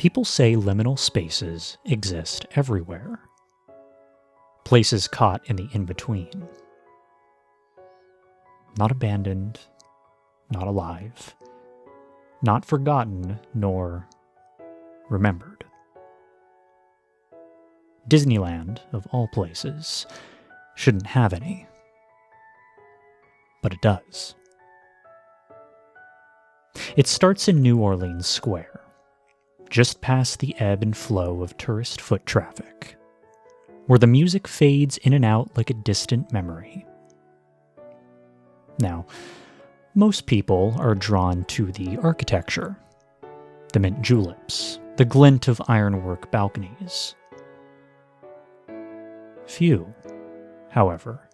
People say liminal spaces exist everywhere. Places caught in the in-between. Not abandoned, not alive, not forgotten, nor remembered. Disneyland, of all places, shouldn't have any. But it does. It starts in New Orleans Square, just past the ebb and flow of tourist foot traffic, where the music fades in and out like a distant memory. Now, most people are drawn to the architecture, the mint juleps, the glint of ironwork balconies. Few, however,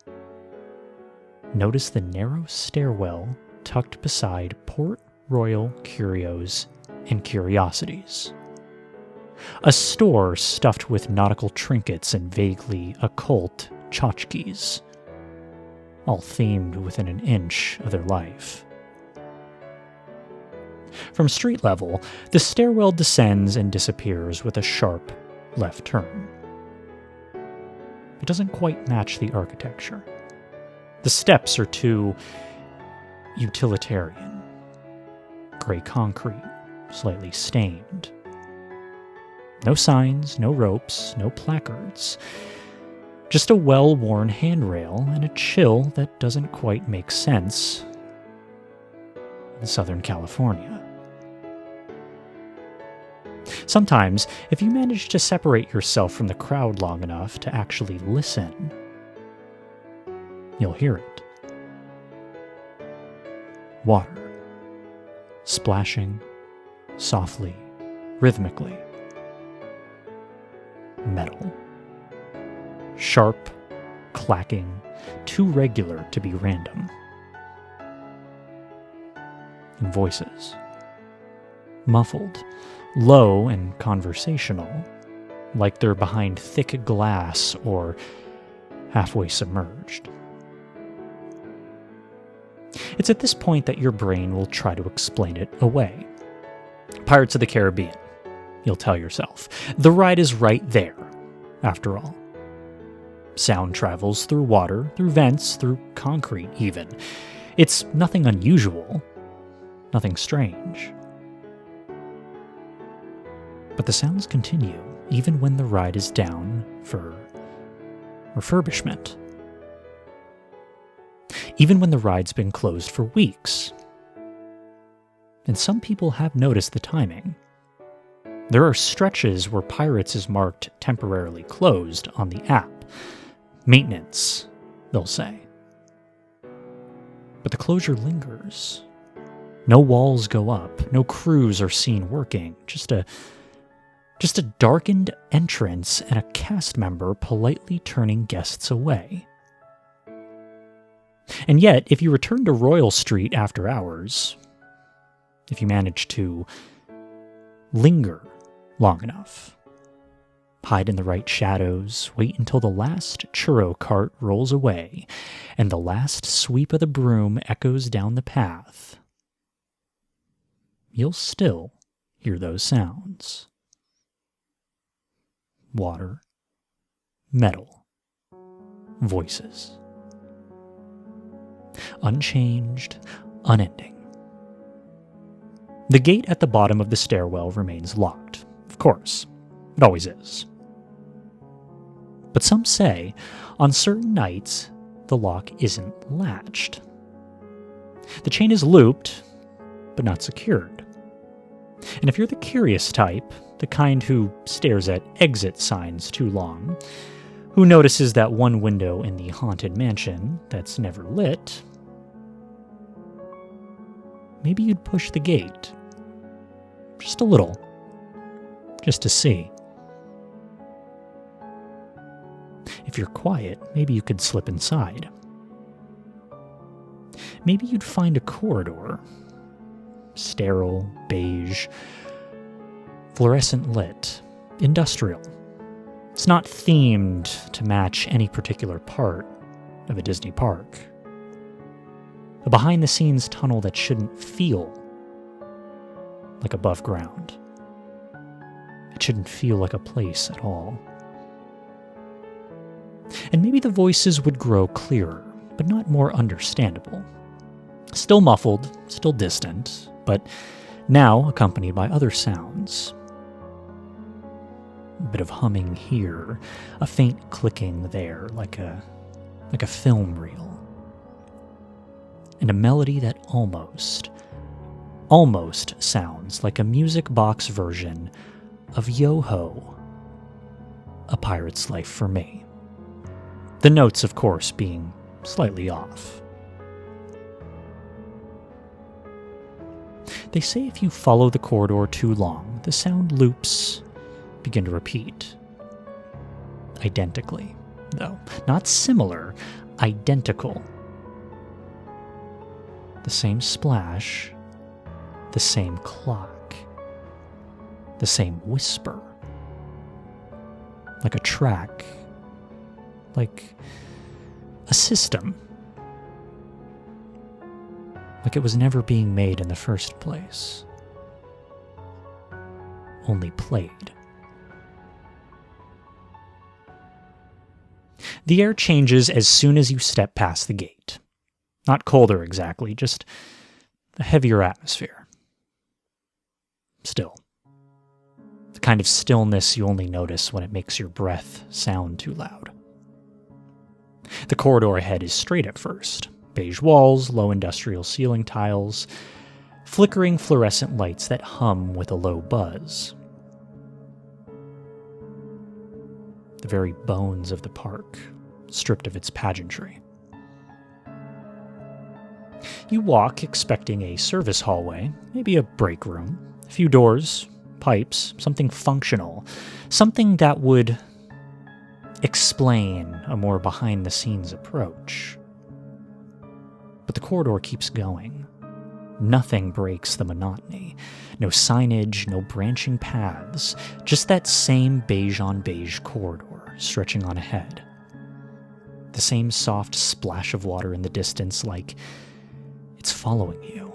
notice the narrow stairwell tucked beside Port Royal Curios and Curiosities, a store stuffed with nautical trinkets and vaguely occult tchotchkes, all themed within an inch of their life. From street level, the stairwell descends and disappears with a sharp left turn. It doesn't quite match the architecture. The steps are too utilitarian. Gray concrete, slightly stained. No signs, no ropes, no placards. Just a well-worn handrail and a chill that doesn't quite make sense in Southern California. Sometimes, if you manage to separate yourself from the crowd long enough to actually listen, you'll hear it. Water, splashing, softly, rhythmically. Metal. Sharp, clacking, too regular to be random. And voices. Muffled, low and conversational, like they're behind thick glass or halfway submerged. It's at this point that your brain will try to explain it away. Pirates of the Caribbean, you'll tell yourself. The ride is right there, after all. Sound travels through water, through vents, through concrete even. It's nothing unusual, nothing strange. But the sounds continue, even when the ride is down for refurbishment. Even when the ride's been closed for weeks. And some people have noticed the timing. There are stretches where Pirates is marked temporarily closed on the app. Maintenance, they'll say. But the closure lingers. No walls go up, no crews are seen working, just a darkened entrance and a cast member politely turning guests away. And yet, if you return to Royal Street after hours, if you manage to linger long enough, hide in the right shadows, wait until the last churro cart rolls away, and the last sweep of the broom echoes down the path, you'll still hear those sounds. Water, metal, voices. Unchanged, unending. The gate at the bottom of the stairwell remains locked, of course. It always is. But some say, on certain nights, the lock isn't latched. The chain is looped, but not secured. And if you're the curious type, the kind who stares at exit signs too long, who notices that one window in the haunted mansion that's never lit, maybe you'd push the gate. Just a little. Just to see. If you're quiet, maybe you could slip inside. Maybe you'd find a corridor. Sterile, beige, fluorescent lit, industrial. It's not themed to match any particular part of a Disney park. A behind-the-scenes tunnel that shouldn't feel like above ground. It shouldn't feel like a place at all. And maybe the voices would grow clearer, but not more understandable. Still muffled, still distant, but now accompanied by other sounds. A bit of humming here, a faint clicking there, like a film reel. And a melody that almost sounds like a music box version of Yo-Ho, A Pirate's Life for Me. The notes, of course, being slightly off. They say if you follow the corridor too long, the sound loops begin to repeat. Identically, though. Not similar, identical. The same splash, the same clock, the same whisper. Like a track, like a system. Like it was never being made in the first place. Only played. The air changes as soon as you step past the gate. Not colder exactly, just a heavier atmosphere. Still. The kind of stillness you only notice when it makes your breath sound too loud. The corridor ahead is straight at first. Beige walls, low industrial ceiling tiles, flickering fluorescent lights that hum with a low buzz. The very bones of the park, stripped of its pageantry. You walk expecting a service hallway, maybe a break room, a few doors, pipes, something functional, something that would explain a more behind-the-scenes approach. But the corridor keeps going. Nothing breaks the monotony. No signage, no branching paths, just that same beige-on-beige corridor stretching on ahead. The same soft splash of water in the distance, like it's following you.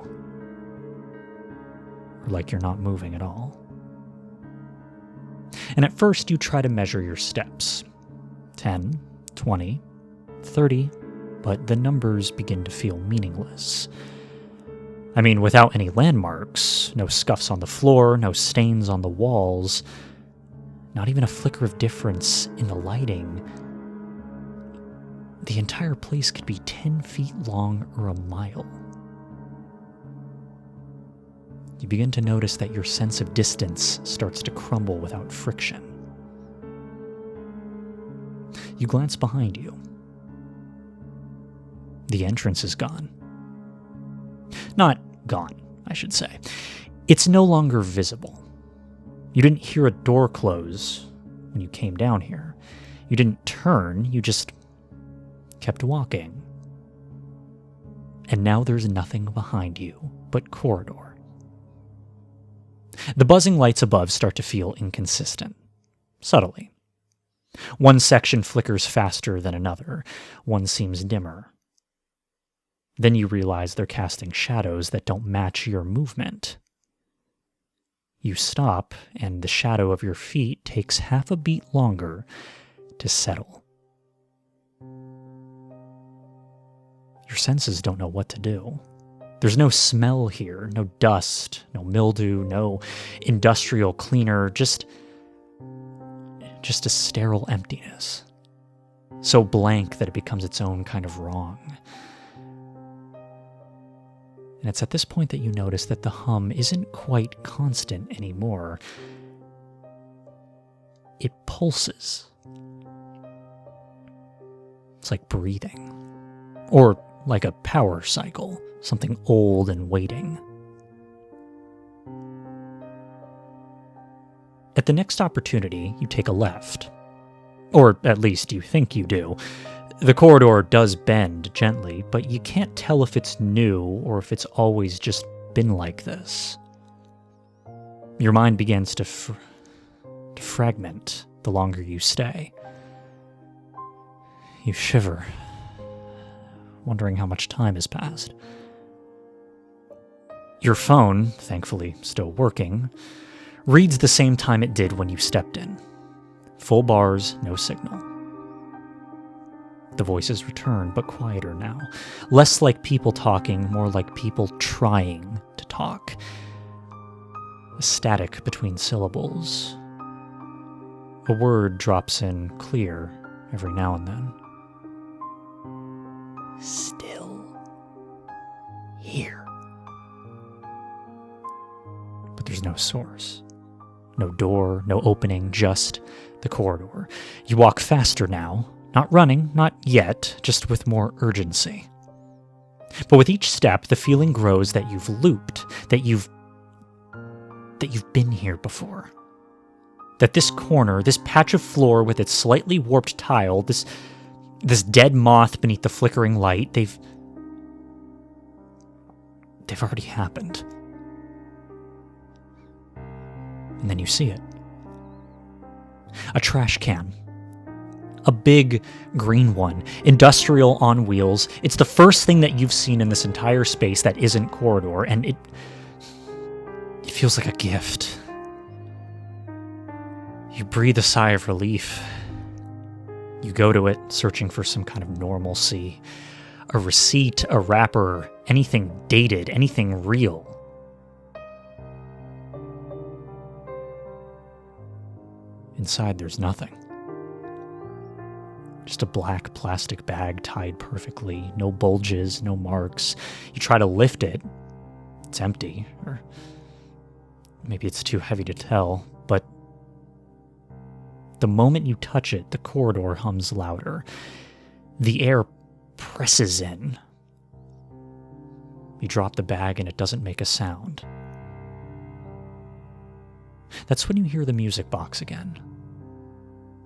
Or like you're not moving at all. And at first you try to measure your steps. 10, 20, 30, but the numbers begin to feel meaningless. I mean, without any landmarks, no scuffs on the floor, no stains on the walls, not even a flicker of difference in the lighting, the entire place could be 10 feet long or a mile. You begin to notice that your sense of distance starts to crumble without friction. You glance behind you. The entrance is gone. Not gone, I should say. It's no longer visible. You didn't hear a door close when you came down here. You didn't turn, you just kept walking. And now there's nothing behind you but corridor. The buzzing lights above start to feel inconsistent, subtly. One section flickers faster than another. One seems dimmer. Then you realize they're casting shadows that don't match your movement. You stop, and the shadow of your feet takes half a beat longer to settle. Your senses don't know what to do. There's no smell here, no dust, no mildew, no industrial cleaner, just a sterile emptiness. So blank that it becomes its own kind of wrong. And it's at this point that you notice that the hum isn't quite constant anymore. It pulses. It's like breathing. Or like a power cycle, something old and waiting. At the next opportunity, you take a left. Or at least you think you do. The corridor does bend gently, but you can't tell if it's new or if it's always just been like this. Your mind begins to fragment the longer you stay. You shiver, wondering how much time has passed. Your phone, thankfully still working, Reads the same time it did when you stepped in. Full bars, no signal. The voices return, but quieter now. Less like people talking, more like people trying to talk. A static between syllables. A word drops in clear every now and then. Still here. But there's no source. No door, no opening, just the corridor. You walk faster now. Not running, not yet, just with more urgency. But with each step, the feeling grows that you've looped, that you've been here before. That this corner, this patch of floor with its slightly warped tile, this dead moth beneath the flickering light, they've already happened. And then you see it. A trash can. A big green one, industrial on wheels. It's the first thing that you've seen in this entire space that isn't corridor, and it feels like a gift. You breathe a sigh of relief. You go to it, searching for some kind of normalcy. A receipt, a wrapper, anything dated, anything real. Inside, there's nothing. Just a black plastic bag tied perfectly. No bulges, no marks. You try to lift it. It's empty. Or maybe it's too heavy to tell. But the moment you touch it, the corridor hums louder. The air presses in. You drop the bag and it doesn't make a sound. That's when you hear the music box again.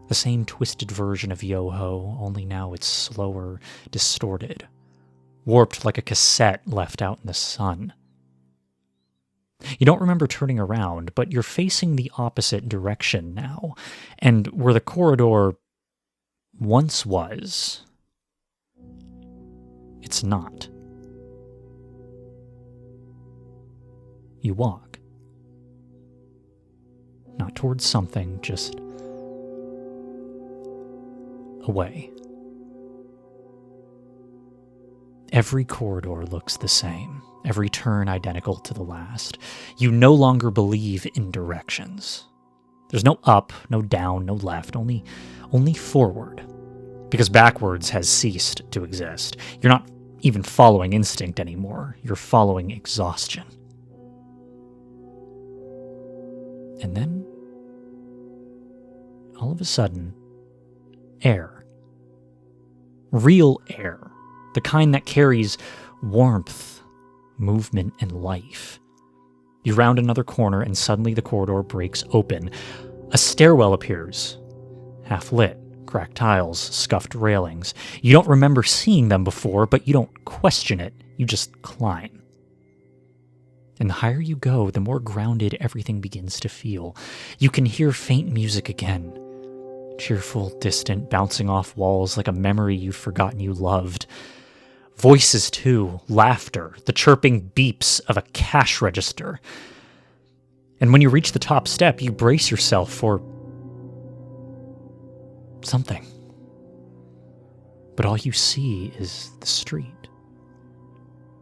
The same twisted version of Yo-Ho, only now it's slower, distorted, warped like a cassette left out in the sun. You don't remember turning around, but you're facing the opposite direction now, and where the corridor once was, it's not. You walk. Not towards something, just away. Every corridor looks the same, every turn identical to the last. You no longer believe in directions. There's no up, no down, no left, only forward. Because backwards has ceased to exist. You're not even following instinct anymore. You're following exhaustion. And then, all of a sudden, air. Real air. The kind that carries warmth, movement, and life. You round another corner and suddenly the corridor breaks open. A stairwell appears. Half lit, cracked tiles, scuffed railings. You don't remember seeing them before, but you don't question it. You just climb. And the higher you go, the more grounded everything begins to feel. You can hear faint music again. Cheerful, distant, bouncing off walls like a memory you've forgotten you loved. Voices too, laughter, the chirping beeps of a cash register. And when you reach the top step, you brace yourself for something. But all you see is the street.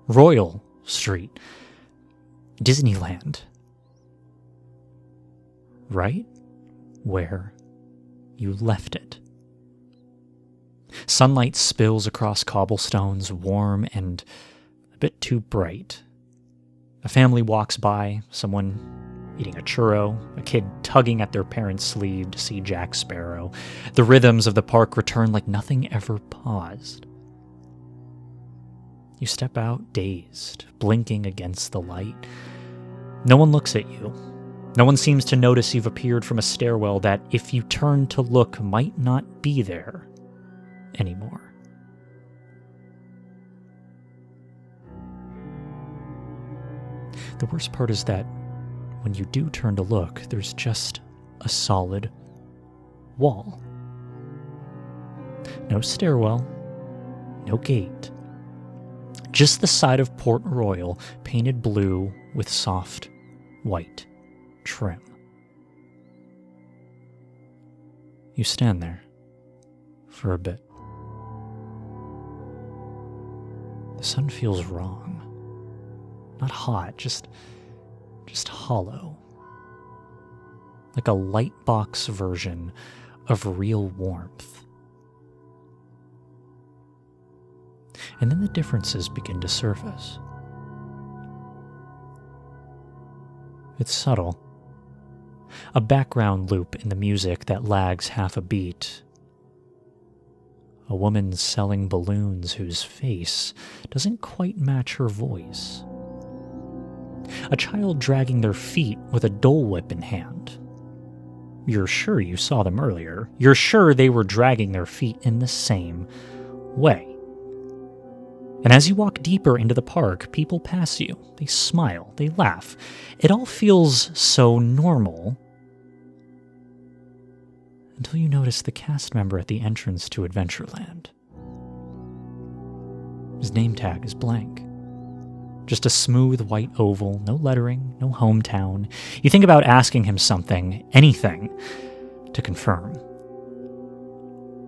Royal Street. Disneyland. Right where you left it. Sunlight spills across cobblestones, warm and a bit too bright. A family walks by, someone eating a churro, a kid tugging at their parent's sleeve to see Jack Sparrow. The rhythms of the park return like nothing ever paused. You step out, dazed, blinking against the light. No one looks at you. No one seems to notice you've appeared from a stairwell that, if you turn to look, might not be there anymore. The worst part is that when you do turn to look, there's just a solid wall. No stairwell, no gate. Just the side of Port Royal painted blue with soft white trim. You stand there for a bit. The sun feels wrong. Not hot, just hollow. Like a light box version of real warmth. And then the differences begin to surface. It's subtle. A background loop in the music that lags half a beat. A woman selling balloons whose face doesn't quite match her voice. A child dragging their feet with a Dole Whip in hand. You're sure you saw them earlier. You're sure they were dragging their feet in the same way. And as you walk deeper into the park, people pass you. They smile, they laugh. It all feels so normal. Until you notice the cast member at the entrance to Adventureland. His name tag is blank. Just a smooth white oval, no lettering, no hometown. You think about asking him something, anything, to confirm.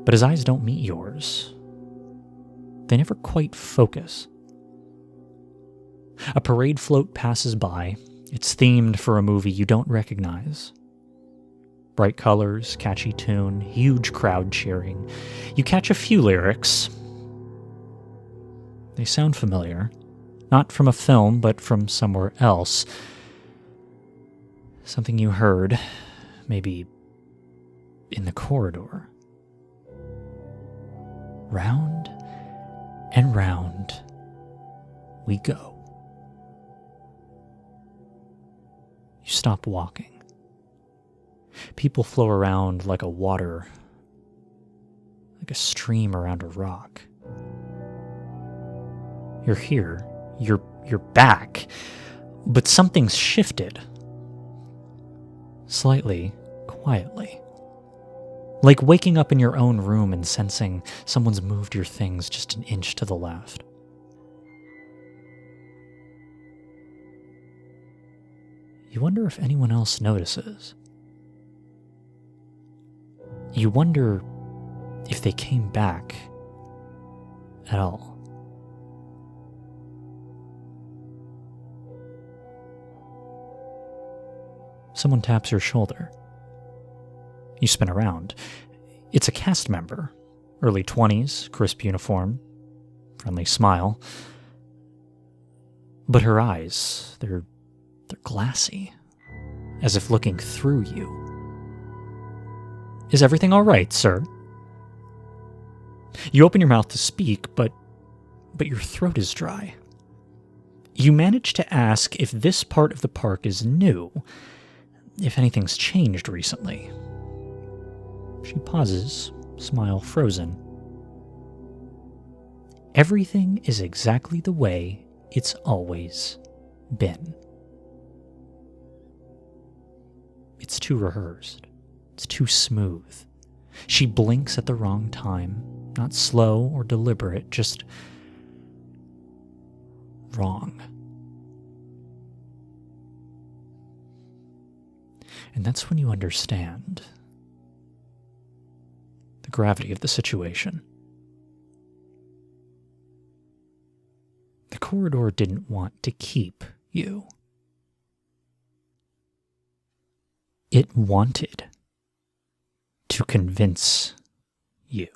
But his eyes don't meet yours. They never quite focus. A parade float passes by. It's themed for a movie you don't recognize. Bright colors, catchy tune, huge crowd cheering. You catch a few lyrics. They sound familiar. Not from a film, but from somewhere else. Something you heard, maybe in the corridor. Round and round we go. You stop walking. People flow around like a stream around a rock. You're here. You're back. But something's shifted. Slightly, quietly. Like waking up in your own room and sensing someone's moved your things just an inch to the left. You wonder if anyone else notices. You wonder if they came back at all. Someone taps your shoulder. You spin around. It's a cast member. Early 20s, crisp uniform, friendly smile. But her eyes, they're glassy, as if looking through you. Is everything all right, sir? You open your mouth to speak, but your throat is dry. You manage to ask if this part of the park is new, if anything's changed recently. She pauses, smile frozen. Everything is exactly the way it's always been. It's too rehearsed. It's too smooth. She blinks at the wrong time, not slow or deliberate, just wrong. And that's when you understand the gravity of the situation. The corridor didn't want to keep you. It wanted to convince you.